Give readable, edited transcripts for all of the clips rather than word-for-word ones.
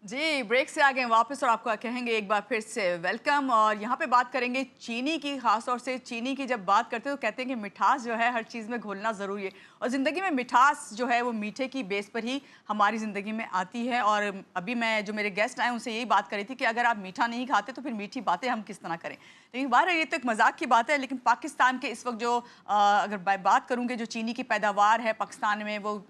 जी, break से आ गए वापस और आपको कहेंगे एक बार फिर से वेलकम। और यहाँ पे बात करेंगे चीनी की, ख़ास तौर से चीनी की जब बात करते हैं तो कहते हैं कि मिठास जो है हर चीज़ में घोलना ज़रूरी है, और ज़िंदगी में मिठास जो है वो मीठे की बेस पर ही हमारी ज़िंदगी में आती है। और अभी मैं जो मेरे गेस्ट आए उनसे यही बात करी थी कि अगर आप मीठा नहीं खाते तो फिर मीठी बातें हम किस तरह करें। लेकिन बाहर ये तो एक मजाक की बात है, लेकिन पाकिस्तान के इस वक्त जो अगर बात करूँगी जो चीनी की पैदावार है पाकिस्तान में, वो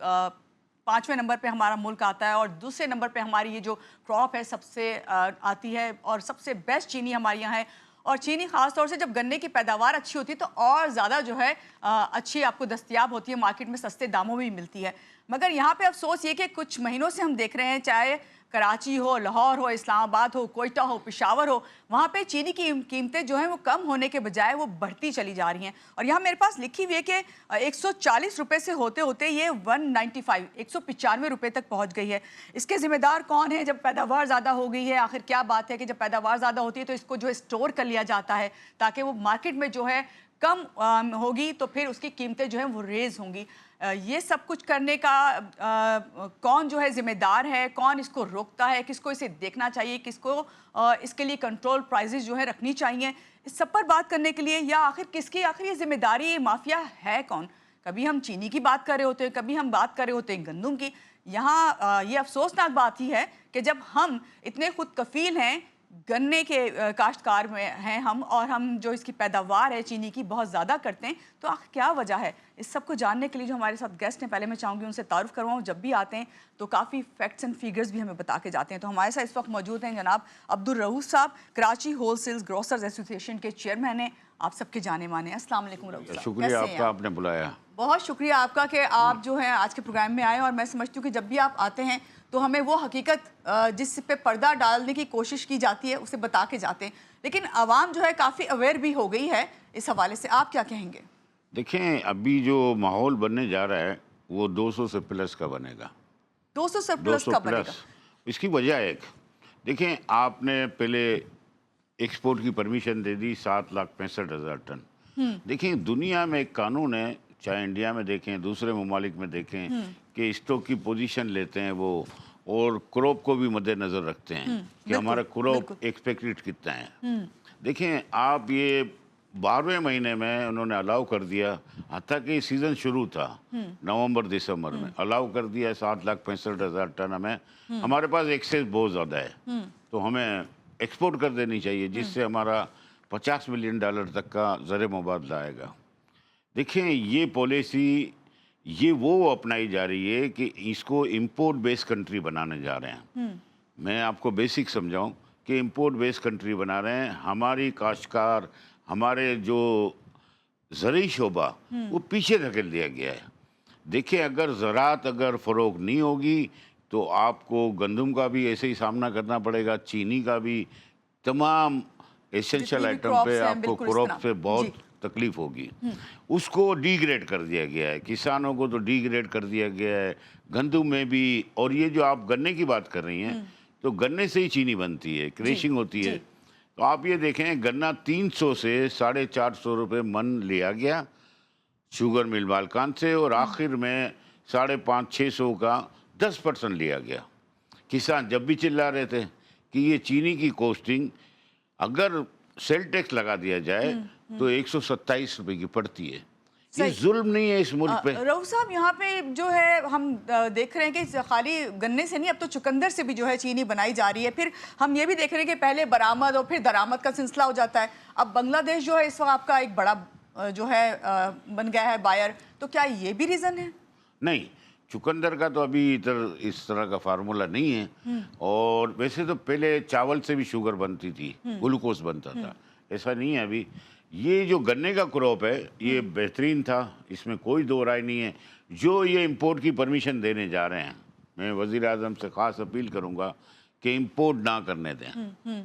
5वें नंबर पे हमारा मुल्क आता है, और दूसरे नंबर पे हमारी ये जो क्रॉप है सबसे आती है, और सबसे बेस्ट चीनी हमारे यहाँ है। और चीनी ख़ास तौर से जब गन्ने की पैदावार अच्छी होती है तो और ज़्यादा जो है अच्छी आपको दस्तयाब होती है, मार्केट में सस्ते दामों में भी मिलती है। मगर यहाँ पे अफसोस ये कि कुछ महीनों से हम देख रहे हैं, चाहे कराची हो, लाहौर हो, इस्लामाबाद हो, कोयटा हो, पेशावर हो, वहाँ पे चीनी की कीमतें जो हैं वो कम होने के बजाय वो बढ़ती चली जा रही हैं। और यहाँ मेरे पास लिखी हुई है कि 140 रुपये से होते होते ये 195 195 रुपये तक पहुँच गई है। इसके ज़िम्मेदार कौन है? जब पैदावार ज़्यादा हो गई है, आखिर क्या बात है कि जब पैदावार ज़्यादा होती है तो इसको जो है स्टोर कर लिया जाता है ताकि वो मार्केट में जो है कम होगी तो फिर उसकी कीमतें जो हैं वो रेज़ होंगी। ये सब कुछ करने का कौन जो है ज़िम्मेदार है, कौन इसको रोकता है, किसको इसे देखना चाहिए, किसको इसके लिए कंट्रोल प्राइसेस जो है रखनी चाहिए? इस सब पर बात करने के लिए, या आखिर किसकी ये ज़िम्मेदारी, ये माफिया है कौन? कभी हम चीनी की बात कर रहे होते हैं, कभी हम बात कर रहे होते हैं गंदम की। यहाँ ये अफसोसनाक बात ही है कि जब हम इतने खुद कफील हैं, गन्ने के काश्तकार में हैं हम, और हम जो इसकी पैदावार है चीनी की बहुत ज़्यादा करते हैं, तो आखिर क्या वजह है? इस सब को जानने के लिए जो हमारे साथ गेस्ट हैं, पहले मैं चाहूँगी उनसे तारुफ करवाऊँ। जब भी आते हैं तो काफ़ी फैक्ट्स एंड फिगर्स भी हमें बता के जाते हैं। तो हमारे साथ इस वक्त मौजूद हैं जनाब अब्दुल रऊफ साहब, कराची होलसेल्स ग्रोसर्स एसोसिएशन के चेयरमैन हैं। आप सबके जाने माने। अस्सलाम वालेकुम रऊफ साहब। शुक्रिया आपका, आपने बुलाया। बहुत शुक्रिया आपका कि आप जो हैं आज के प्रोग्राम में आए। और मैं समझती हूँ कि जब भी आप आते हैं तो हमें वो हकीकत जिस पे पर्दा डालने की कोशिश की जाती है उसे बता के जाते हैं, लेकिन आवाम जो है काफ़ी अवेयर भी हो गई है इस हवाले से। आप क्या कहेंगे? देखें, अभी जो माहौल बनने जा रहा है वो 200 से प्लस का बनेगा। 200 से प्लस 200 का प्लस बनेगा? इसकी वजह एक, देखें आपने पहले एक्सपोर्ट की परमिशन दे दी 7,65,000 टन। देखें दुनिया में एक कानून है, चाहे इंडिया में देखें, दूसरे ममालिक में देखें, कि स्टॉक की पोजीशन लेते हैं वो, और क्रॉप को भी मद्देनज़र रखते हैं कि हमारा क्रॉप एक्सपेक्टेड कितना है। देखें आप, ये 12वें महीने में उन्होंने अलाउ कर दिया, हत्ता कि सीज़न शुरू था नवंबर दिसंबर में, अलाउ कर दिया 7,65,000 टन। हमें हमारे पास एक्सेस बहुत ज़्यादा है, तो हमें एक्सपोर्ट कर देनी चाहिए, जिससे हमारा $50 मिलियन तक का ज़र मुबादला आएगा। देखें ये पॉलिसी ये वो अपनाई जा रही है कि इसको इंपोर्ट बेस्ड कंट्री बनाने जा रहे हैं। मैं आपको बेसिक समझाऊं कि इंपोर्ट बेस्ड कंट्री बना रहे हैं। हमारी काश्तकार, हमारे जो ज़रूरी शोबा वो पीछे धकेल दिया गया है। देखिए अगर ज़राअत अगर फ़रोग़ नहीं होगी तो आपको गंदम का भी ऐसे ही सामना करना पड़ेगा, चीनी का भी, तमाम एसेंशियल आइटम पे आपको क्रॉप से बहुत तकलीफ होगी। उसको डिग्रेड कर दिया गया है, किसानों को तो डिग्रेड कर दिया गया है, गंदम में भी। और ये जो आप गन्ने की बात कर रही हैं, तो गन्ने से ही चीनी बनती है, क्रशिंग होती है। तो आप ये देखें, गन्ना 300 से 450 रुपये मन लिया गया शुगर मिल मालकान से, और आखिर में 550-600 का 10% लिया गया। किसान जब भी चिल्ला रहे थे कि ये चीनी की कॉस्टिंग अगर सेल टैक्स लगा दिया जाए तो 127 रुपए की पड़ती है। ये जुल्म नहीं है इस मुल्क पे? रऊफ साहब, यहाँ पे जो है हम देख रहे हैं कि खाली गन्ने से नहीं, अब तो चुकंदर से भी जो है चीनी बनाई जा रही है। फिर हम ये भी देख रहे हैं कि पहले बरामद और फिर दरामद का सिलसिला हो जाता है। अब बांग्लादेश जो है इस वक्त आपका एक बड़ा जो है बन गया है बायर, तो क्या ये भी रीज़न है? नहीं, चुकंदर का तो अभी इधर इस तरह का फार्मूला नहीं है। और वैसे तो पहले चावल से भी शुगर बनती थी, ग्लूकोज बनता था, ऐसा नहीं है अभी। ये जो गन्ने का क्रॉप है ये बेहतरीन था, इसमें कोई दो राय नहीं है। जो ये इंपोर्ट की परमिशन देने जा रहे हैं, मैं वज़ीर आज़म से ख़ास अपील करूँगा कि इंपोर्ट ना करने दें।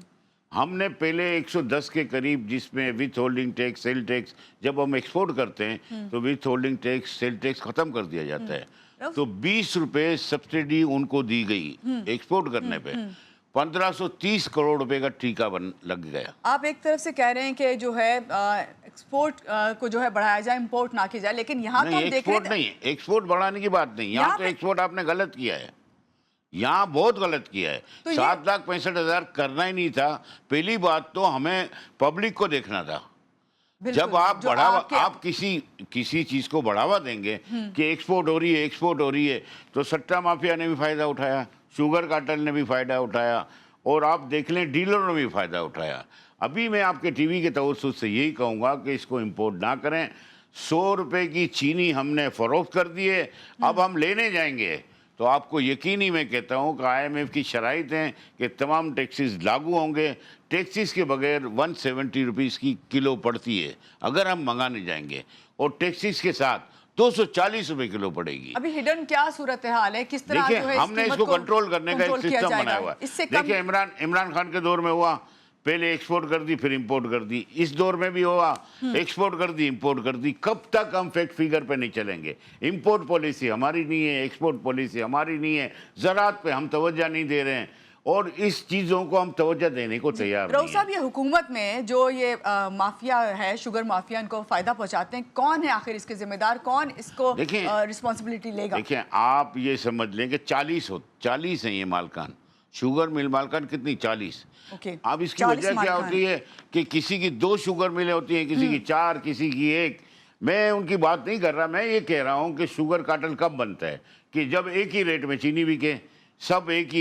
हमने पहले 110 के करीब, जिसमें with holding tax, sale tax, जब हम एक्सपोर्ट करते हैं तो with holding tax, sale tax ख़त्म कर दिया जाता है। तो 20 रुपये सब्सिडी उनको दी गई एक्सपोर्ट करने पे, 1530 करोड़ रुपए का टीका लग गया। आप एक तरफ से कह रहे हैं कि जो है एक्सपोर्ट को जो है बढ़ाया जाए, इंपोर्ट ना किया जाए, लेकिन यहाँ तो हम देख रहे हैं नहीं, एक्सपोर्ट बढ़ाने की बात नहीं, यहाँ तो एक्सपोर्ट आपने गलत किया है। یہاں بہت غلط کیا ہے. تو یہ 7,65,000 کرنا ہی نہیں تھا. پہلی بات تو ہمیں پبلک کو دیکھنا تھا. جب آپ بڑھاوا آپ کسی چیز کو بڑھاوا دیں گے کہ ایکسپورٹ ہو رہی ہے ایکسپورٹ ہو رہی ہے, تو سٹا مافیا نے بھی فائدہ اٹھایا, شوگر کارٹل نے بھی فائدہ اٹھایا, اور آپ دیکھ لیں ڈیلروں نے بھی فائدہ اٹھایا. ابھی میں آپ کے ٹی وی کے توسط سے یہی کہوں گا کہ اس کو امپورٹ نہ کریں. 100 روپے کی چینی ہم نے فروخت کر دی ہے, اب ہم لینے جائیں گے تو آپ کو یقینی میں کہتا ہوں کہ IMF کی شرائط ہیں کہ تمام ٹیکسز لاگو ہوں گے. ٹیکسز کے بغیر 170 روپیز کی کلو پڑتی ہے اگر ہم منگانے جائیں گے, اور ٹیکسز کے ساتھ 240 روپے کلو پڑے گی. ابھی ہڈن کیا صورتحال ہے, کس طرح دیکھیں ہم نے اس کو کنٹرول کرنے کا ایک سسٹم بنایا ہوا ہے. دیکھیں عمران خان کے دور میں ہوا, پہلے ایکسپورٹ کر دی پھر امپورٹ کر دی. اس دور میں بھی ہوا, ایکسپورٹ کر دی امپورٹ کر دی. کب تک ہم فیکٹ فیگر پہ نہیں چلیں گے؟ امپورٹ پالیسی ہماری نہیں ہے, ایکسپورٹ پالیسی ہماری نہیں ہے, زراعت پہ ہم توجہ نہیں دے رہے ہیں, اور اس چیزوں کو ہم توجہ دینے کو تیار نہیں ہیں. رؤوف صاحب, یہ حکومت میں جو یہ مافیا ہے, شوگر مافیا, ان کو فائدہ پہنچاتے ہیں, کون ہے آخر اس کے ذمہ دار, کون اس کو رسپانسبلٹی لے گا؟ دیکھیں آپ یہ سمجھ لیں کہ 40 ہیں یہ مالکان. شوگر مل مالکان کتنی؟ 40. اب اس کی وجہ کیا ہوتی ہے کہ کسی کی 2 شوگر ملیں ہوتی ہیں, کسی کی 4, کسی کی 1. میں ان کی بات نہیں کر رہا, میں یہ کہہ رہا ہوں کہ شوگر کارٹل کب بنتا ہے کہ جب ایک ہی ریٹ میں چینی بکے, سب ایک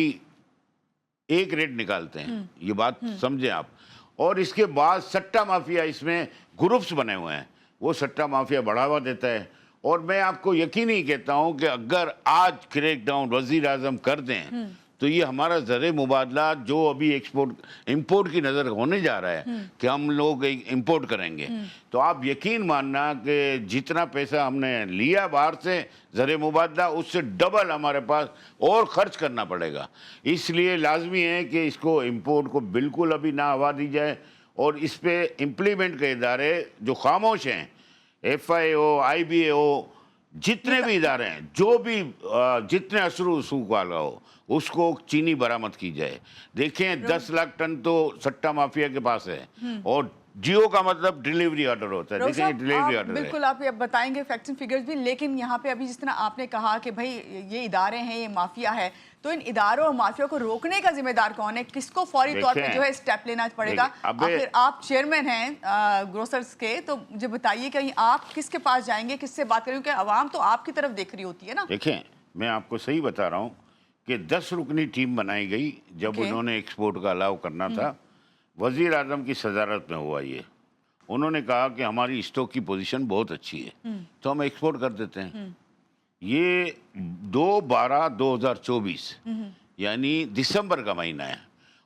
ریٹ نکالتے ہیں. یہ بات سمجھیں آپ. اور اس کے بعد سٹا مافیا اس میں گروپس بنے ہوئے ہیں, وہ سٹا مافیا بڑھاوا دیتا ہے. اور میں آپ کو یقینی کہتا ہوں کہ اگر آج کریک ڈاؤن وزیر اعظم کر دیں تو یہ ہمارا زر مبادلہ جو ابھی امپورٹ کی نظر ہونے جا رہا ہے کہ ہم لوگ امپورٹ کریں گے, تو آپ یقین ماننا کہ جتنا پیسہ ہم نے لیا باہر سے زر مبادلہ, اس سے ڈبل ہمارے پاس اور خرچ کرنا پڑے گا. اس لیے لازمی ہے کہ اس کو امپورٹ کو بالکل ابھی نہ ہوا دی جائے, اور اس پہ امپلیمنٹ کے ادارے جو خاموش ہیں, FIO, IBAO, جتنے بھی ادارے ہیں, جو بھی جتنے اثر و رسوخ والا ہو, اس کو چینی برآمد کی جائے. دیکھیں 10 لاکھ ٹن تو سٹا مافیا کے پاس ہے, اور جیو کا مطلب ڈیلیوری آرڈر ہوتا ہے. دیکھیں ڈیلیوری آرڈر ہے. بالکل آپ بتائیں گے فیکٹس اینڈ فیگرز بھی, لیکن یہاں پہ ابھی جس طرح آپ نے کہا کہ بھائی یہ ادارے ہیں, یہ مافیا ہے, تو ان اداروں اور مافیا کو روکنے کا ذمہ دار کون ہے؟ کس کو فوری طور پہ جو ہے اسٹیپ لینا پڑے گا؟ آخر آپ چیئرمین ہیں گروسرز کے, تو مجھے بتائیے کہ آپ کس کے پاس جائیں گے, کس سے بات کریں گے, کیونکہ عوام تو آپ کی طرف دیکھ رہی ہوتی ہے نا. دیکھیں میں آپ کو صحیح بتا رہا ہوں کہ 10 رکنی ٹیم بنائی گئی جب انہوں نے ایکسپورٹ کا الاؤ کرنا تھا. وزیر اعظم کی صدارت میں ہوا یہ. انہوں نے کہا کہ ہماری اسٹاک کی پوزیشن بہت اچھی ہے تو ہم ایکسپورٹ کر دیتے ہیں. یہ 2/12/2024 یعنی دسمبر کا مہینہ ہے,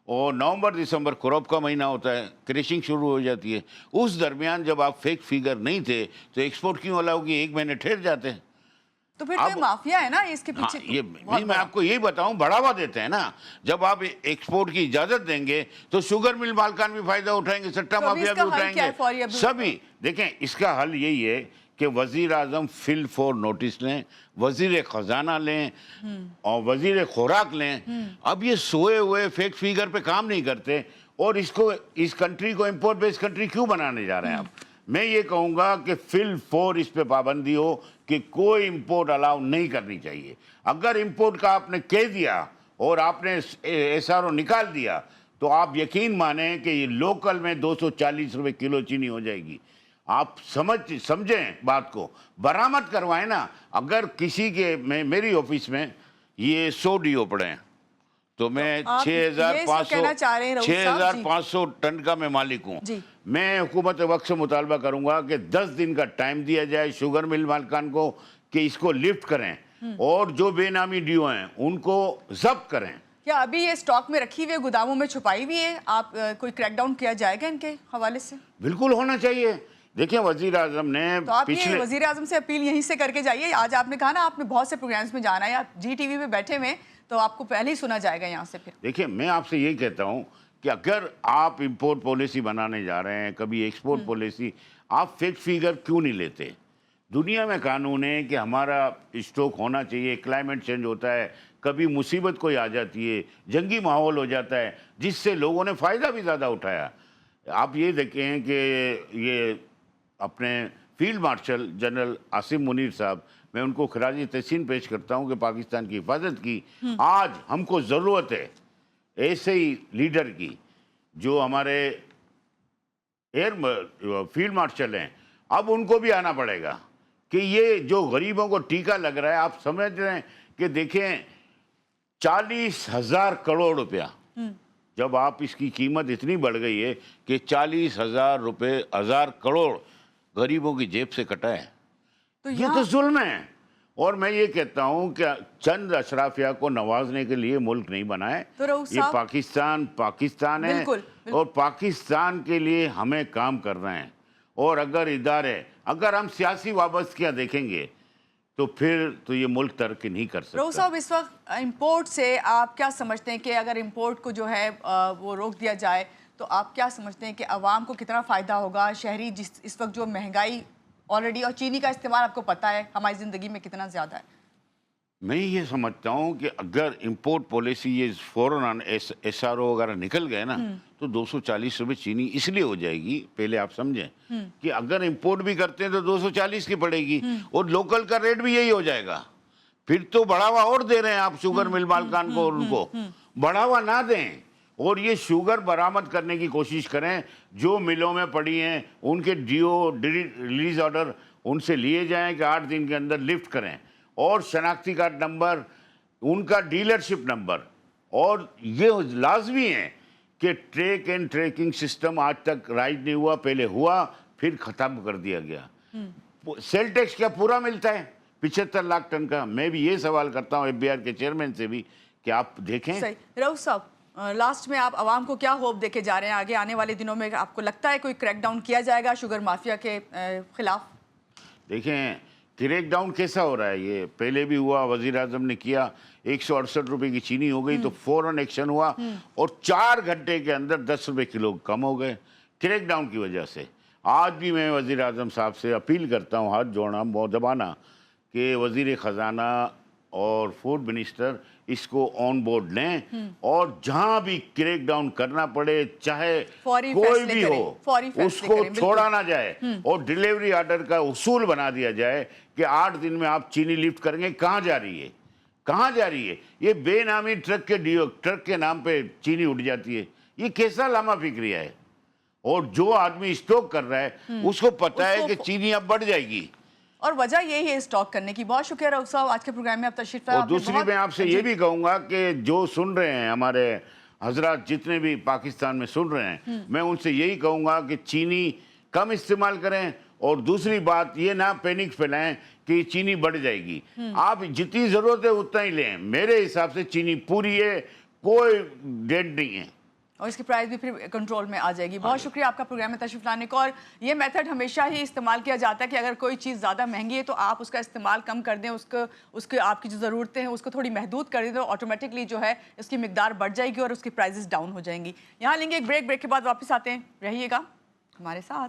اور نومبر دسمبر کراپ کا مہینہ ہوتا ہے, کریشنگ شروع ہو جاتی ہے. اس درمیان جب آپ فیک فیگر نہیں تھے تو ایکسپورٹ کیوں الاؤ کی؟ 1 مہینے ٹھہر جاتے ہیں. تو پھر یہ مافیا ہے نا اس کے پیچھے. نہیں, میں آپ کو یہی بتاؤں, بڑھاوا دیتے ہیں نا. جب آپ ایکسپورٹ کی اجازت دیں گے تو شوگر مل مالکان بھی فائدہ اٹھائیں گے, سٹا مافیا بھی اٹھائیں گے, سبھی. دیکھیں اس کا حل یہی ہے کہ وزیر اعظم فل فور نوٹس لیں, وزیر خزانہ لیں, اور وزیر خوراک لیں. اب یہ سوئے ہوئے فیک فیگر پہ کام نہیں کرتے, اور اس کنٹری کو امپورٹ بیس کنٹری کیوں بنانے جا رہے ہیں آپ؟ میں یہ کہوں گا کہ فل فور اس پہ پابندی ہو کہ کوئی امپورٹ الاؤ نہیں کرنی چاہیے. اگر امپورٹ کا آپ نے کہہ دیا اور آپ نے SRO نکال دیا تو آپ یقین مانیں کہ یہ لوکل میں 240 روپے کلو چینی ہو جائے گی. آپ سمجھیں بات کو, برآمد کروائیں نا. اگر کسی کے میری آفس میں یہ 100 DO پڑے ہیں تو میں 6,500 ٹن کا میں مالک ہوں. میں حکومت وقت سے مطالبہ کروں گا کہ 10 دن کا ٹائم دیا جائے شوگر مل مالکان کو کہ اس کو لفٹ کریں, اور جو بے نامی ڈیو ہیں ان کو ضبط کریں. کیا ابھی یہ اسٹاک میں رکھی ہوئی گوداموں میں چھپائی ہوئی ہے؟ آپ کوئی کریک ڈاؤن کیا جائے گا ان کے حوالے سے؟ بالکل ہونا چاہیے. دیکھیں وزیر اعظم نے تو آپ یہ وزیر اعظم سے اپیل یہیں سے کر کے جائیے. آج آپ نے کہا نا آپ نے بہت سے پروگرامز میں جانا ہے, آپ جی ٹی وی پہ بیٹھے ہوئے, تو آپ کو پہلے ہی سنا جائے گا یہاں سے. پھر دیکھیں میں آپ سے یہی کہتا ہوں کہ اگر آپ امپورٹ پالیسی بنانے جا رہے ہیں, کبھی ایکسپورٹ پالیسی, آپ فیک فیگر کیوں نہیں لیتے؟ دنیا میں قانون ہے کہ ہمارا اسٹاک ہونا چاہیے. کلائمیٹ چینج ہوتا ہے, کبھی مصیبت کوئی آ جاتی ہے, جنگی ماحول ہو جاتا ہے, جس سے لوگوں نے فائدہ بھی زیادہ اٹھایا. آپ یہ دیکھیں کہ یہ اپنے field marshal general Asim Munir साहब, मैं उनको खराज तहसीन पेश करता हूं कि पाकिस्तान की हिफाजत की। आज हमको ज़रूरत है ऐसे ही लीडर की, जो हमारे फील्ड मार्शल हैं, अब उनको भी आना पड़ेगा कि ये जो गरीबों को टीका लग रहा है, आप समझ रहे हैं कि देखें 40,000 करोड़ रुपया, जब आप इसकी कीमत इतनी बढ़ गई है कि 40,000 करोड़ गरीबों की जेब से कटा है, तो ये तो जुल्म है। और मैं ये कहता हूं कि चंद अशराफिया को नवाजने के लिए मुल्क नहीं बना है, तो रऊफ ये साहब, पाकिस्तान है। बिल्कुल। और पाकिस्तान के लिए हमें काम करना है। और अगर हम सियासी वाबस्तगियां देखेंगे तो फिर तो ये मुल्क तरक्की नहीं कर रऊफ सकता। साहब, इस वक्त इंपोर्ट से आप क्या समझते हैं कि अगर इंपोर्ट को जो है वो रोक दिया जाए तो आप क्या समझते हैं कि आवाम को कितना फ़ायदा होगा? शहरी इस वक्त जो महंगाई ऑलरेडी, और चीनी का इस्तेमाल आपको पता है हमारी ज़िंदगी में कितना ज़्यादा है। मैं ये समझता हूँ कि अगर इंपोर्ट पॉलिसी ये फौरन SRO वगैरह निकल गए ना, तो 240 रुपये चीनी इसलिए हो जाएगी, पहले आप समझें कि अगर इंपोर्ट भी करते हैं तो 240 की पड़ेगी और लोकल का रेट भी यही हो जाएगा। फिर तो बढ़ावा और दे रहे हैं आप शुगर मिल मालकान को, और उनको बढ़ावा ना दें और ये शुगर बरामद करने की कोशिश करें। जो मिलों में पड़ी हैं उनके रिलीज ऑर्डर उनसे लिए जाएं कि 8 दिन के अंदर लिफ्ट करें, और शनाख्ती कार्ड नंबर, उनका डीलरशिप नंबर, और ये लाजमी है कि ट्रैक एंड ट्रैकिंग सिस्टम आज तक राइज नहीं हुआ, पहले हुआ फिर ख़त्म कर दिया गया। सेल टैक्स क्या पूरा मिलता है 75 लाख टन का? मैं भी ये सवाल करता हूँ FBR के चेयरमैन से भी कि आप देखें। सही। रऊफ साहब, लास्ट में आप आवाम को क्या होप देके जा रहे हैं? आगे आने वाले दिनों में आपको लगता है कोई क्रैकडाउन किया जाएगा शुगर माफिया के खिलाफ? देखें क्रैक डाउन कैसा हो रहा है, ये पहले भी हुआ, वजीर आजम ने किया, 168 रुपये की चीनी हो गई तो फौरन एक्शन हुआ और 4 घंटे के अंदर 10 रुपये किलो कम हो गए क्रैक डाउन की वजह से। आज भी मैं वजीर आजम साहब से अपील करता हूँ, हाथ जोड़ना दबाना, कि वजीर ख़जाना और फूड मिनिस्टर इसको ऑन बोर्ड लें और जहां भी क्रैक डाउन करना पड़े, चाहे कोई भी हो, उसको छोड़ा ना जाए और डिलीवरी ऑर्डर का उसूल बना दिया जाए कि 8 दिन में आप चीनी लिफ्ट करेंगे। कहाँ जा रही है, कहाँ जा रही है? ये बेनामी ट्रक के नाम पे चीनी उठ जाती है, ये कैसा लामा फिक्रिया है? और जो आदमी स्टॉक कर रहा है उसको पता है कि चीनी अब बढ़ जाएगी, और वजह यही है स्टॉक करने की। बहुत शुक्रिया रऊफ साहब, आज के प्रोग्राम में आप तशरीफ लाए। और दूसरी मैं आपसे ये भी कहूँगा कि जो सुन रहे हैं हमारे हजरात, जितने भी पाकिस्तान में सुन रहे हैं, मैं उनसे यही कहूँगा कि चीनी कम इस्तेमाल करें और दूसरी बात ये ना पैनिक फैलाएं कि चीनी बढ़ जाएगी। आप जितनी ज़रूरत है उतना ही लें। मेरे हिसाब से चीनी पूरी है, कोई डेट नहीं है और इसकी प्राइस भी फिर कंट्रोल में आ जाएगी। बहुत शुक्रिया आपका प्रोग्राम में तशरीफ लाने को। और ये मेथड हमेशा ही इस्तेमाल किया जाता है कि अगर कोई चीज़ ज़्यादा महंगी है तो आप उसका इस्तेमाल कम कर दें, उसके आपकी जो ज़रूरतें हैं उसको थोड़ी महदूद कर दें, तो ऑटोमेटिकली जो है इसकी मिकदार बढ़ जाएगी और उसकी प्राइजेस डाउन हो जाएंगी। यहाँ लेंगे एक ब्रेक के बाद वापस आते हैं, रहिएगा हमारे साथ।